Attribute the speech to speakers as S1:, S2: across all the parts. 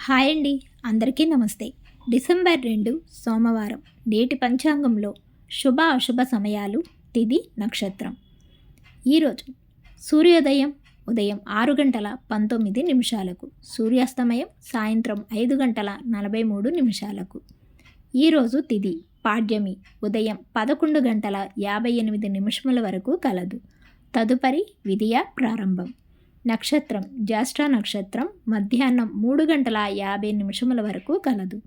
S1: Hi అండి, అందరికీ నమస్తే. డిసెంబర్ 2 సోమవారం. నేటి పంచాంగంలో శుభ అశుభ సమయాలు, తిథి, నక్షత్రం. ఈరోజు సూర్యోదయం ఉదయం 6:19, సూర్యాస్తమయం సాయంత్రం 5:43. ఈరోజు తిథి పాడ్యమి ఉదయం 11:58 వరకు కలదు. తదుపరి విధియ ప్రారంభం. నక్షత్రం జ్యేష్ఠ నక్షత్రం మధ్యాహ్నం 3:50 వరకు కలదు.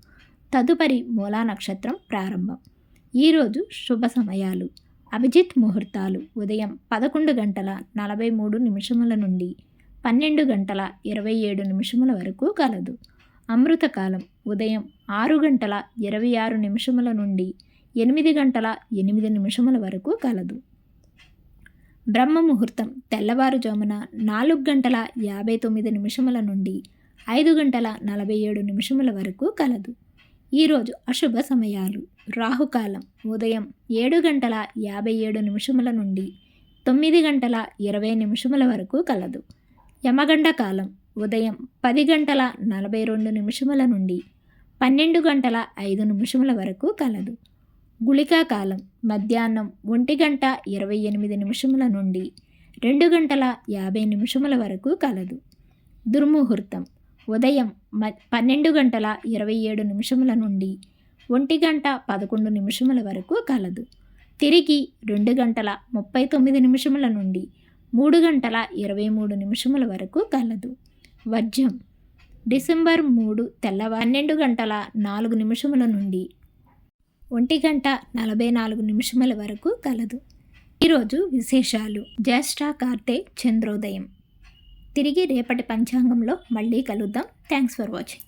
S1: తదుపరి మూలా నక్షత్రం ప్రారంభం. ఈరోజు శుభ సమయాలు. అభిజిత్ ముహూర్తాలు ఉదయం 11:43 నుండి 12:27 వరకు కలదు. అమృతకాలం ఉదయం 6:26 నుండి 8:08 వరకు కలదు. బ్రహ్మ ముహూర్తం తెల్లవారుజామున 4:59 నుండి 5:47 వరకు కలదు. ఈరోజు అశుభ సమయాలు. రాహుకాలం ఉదయం 7:57 నుండి 9:20 వరకు కలదు. యమగండ కాలం ఉదయం 10:42 నుండి 12:05 వరకు కలదు. గుళికా కాలం మధ్యాహ్నం 1:28 నుండి 2:50 వరకు కలదు. దుర్ముహూర్తం ఉదయం 12:27 నుండి 1:11 వరకు కలదు. తిరిగి 2:39 నుండి 3:23 వరకు కలదు. వర్జ్యం డిసెంబర్ 3 తెల్లవారు 12:04 నుండి 1:44 వరకు కలదు. ఈరోజు విశేషాలు. జ్యేష్ఠ కార్తె చంద్రోదయం. తిరిగి రేపటి పంచాంగంలో మళ్ళీ కలుద్దాం. Thanks for watching.